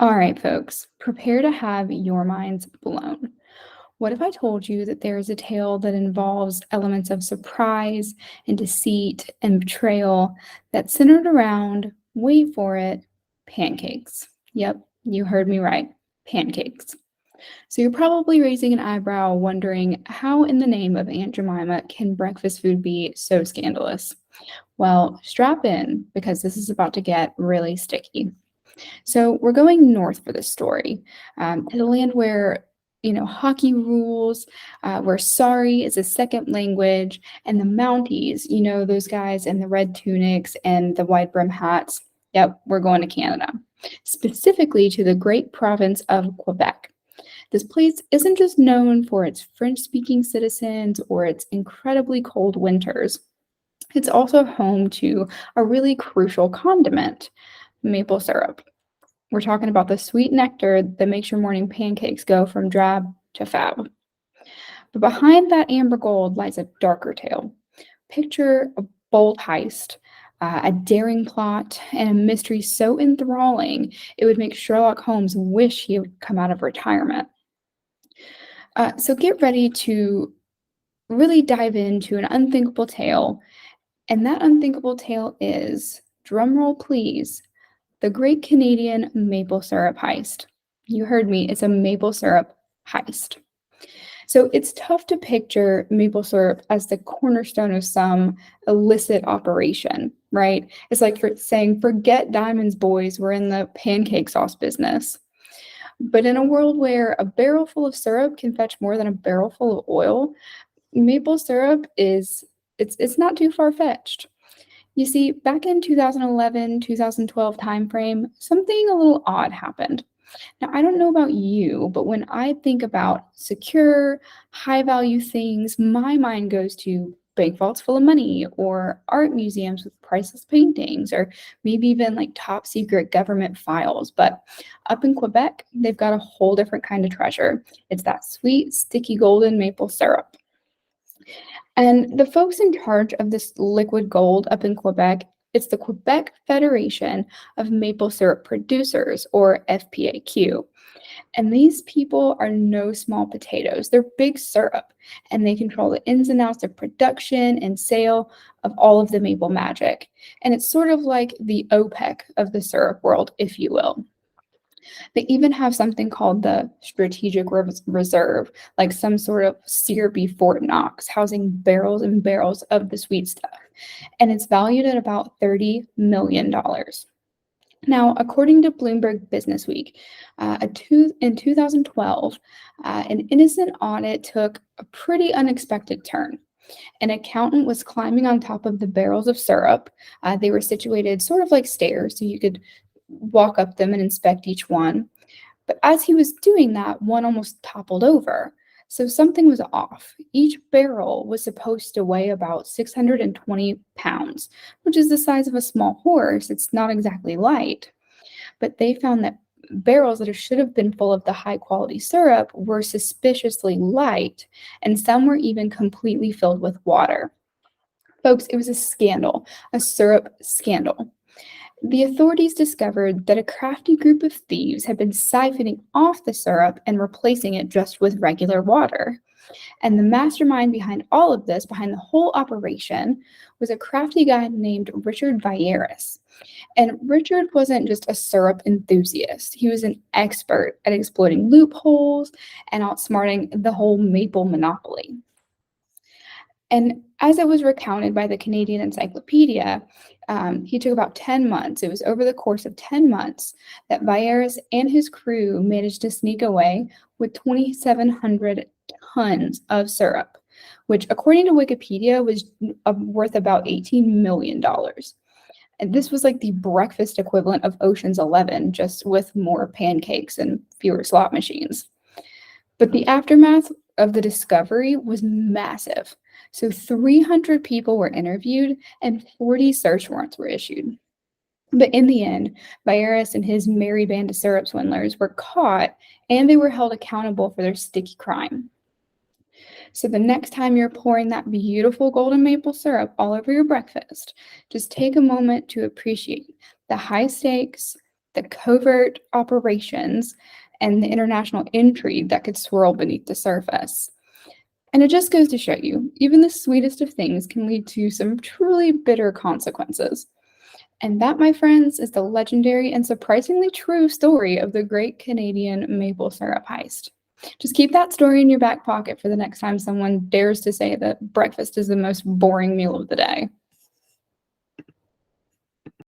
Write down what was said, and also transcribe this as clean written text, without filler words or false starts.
All right, folks, prepare to have your minds blown. What if I told you that there is a tale that involves elements of surprise and deceit and betrayal that's centered around, wait for it, pancakes? Yep, you heard me right, pancakes. So you're probably raising an eyebrow, wondering how in the name of Aunt Jemima can breakfast food be so scandalous? Well, strap in because this is about to get really sticky. So we're going north for this story, to the land where hockey rules, where sorry is a second language, and the Mounties, those guys in the red tunics and the wide brim hats. Yep, we're going to Canada, specifically to the great province of Quebec. This place isn't just known for its French-speaking citizens or its incredibly cold winters. It's also home to a really crucial condiment, maple syrup. We're talking about the sweet nectar that makes your morning pancakes go from drab to fab. But behind that amber gold lies a darker tale. Picture a bold heist, a daring plot, and a mystery so enthralling it would make Sherlock Holmes wish he had come out of retirement. So get ready to really dive into an unthinkable tale, and that unthinkable tale is, drumroll please, the Great Canadian Maple Syrup Heist. You heard me, it's a maple syrup heist. So it's tough to picture maple syrup as the cornerstone of some illicit operation, right? It's like saying, forget diamonds, boys, we're in the pancake sauce business. But in a world where a barrel full of syrup can fetch more than a barrel full of oil, maple syrup is it's not too far-fetched. You see, back in 2011, 2012 timeframe, something a little odd happened. Now, I don't know about you, but when I think about secure, high value things, my mind goes to bank vaults full of money or art museums with priceless paintings or maybe even like top secret government files. But up in Quebec, they've got a whole different kind of treasure. It's that sweet, sticky golden maple syrup. And the folks in charge of this liquid gold up in Quebec, it's the Quebec Federation of Maple Syrup Producers, or FPAQ. And these people are no small potatoes. They're big syrup, and they control the ins and outs of production and sale of all of the maple magic. And it's sort of like the OPEC of the syrup world, if you will. They even have something called the Strategic Reserve, like some sort of syrupy Fort Knox, housing barrels and barrels of the sweet stuff. And it's valued at about $30 million. Now, according to Bloomberg Businessweek, in 2012, an innocent audit took a pretty unexpected turn. An accountant was climbing on top of the barrels of syrup. They were situated sort of like stairs, so you could walk up them and inspect each one. But as he was doing that, one almost toppled over. So something was off. Each barrel was supposed to weigh about 620 pounds, which is the size of a small horse. It's not exactly light. But they found that barrels that should have been full of the high quality syrup were suspiciously light, and some were even completely filled with water. Folks, it was a scandal, a syrup scandal. The authorities discovered that a crafty group of thieves had been siphoning off the syrup and replacing it just with regular water. And the mastermind behind all of this, behind the whole operation, was a crafty guy named Richard Vieras. And Richard wasn't just a syrup enthusiast, he was an expert at exploiting loopholes and outsmarting the whole maple monopoly. And as it was recounted by the Canadian Encyclopedia, he took about 10 months. It was over the course of 10 months that Vieras and his crew managed to sneak away with 2,700 tons of syrup, which, according to Wikipedia, was worth about $18 million. And this was like the breakfast equivalent of Ocean's 11, just with more pancakes and fewer slot machines. But the aftermath of the discovery was massive. So 300 people were interviewed and 40 search warrants were issued. But in the end, Vieras and his merry band of syrup swindlers were caught and they were held accountable for their sticky crime. So the next time you're pouring that beautiful golden maple syrup all over your breakfast, just take a moment to appreciate the high stakes, the covert operations, and the international intrigue that could swirl beneath the surface. And it just goes to show you, even the sweetest of things can lead to some truly bitter consequences. And that, my friends, is the legendary and surprisingly true story of the Great Canadian Maple Syrup Heist. Just keep that story in your back pocket for the next time someone dares to say that breakfast is the most boring meal of the day.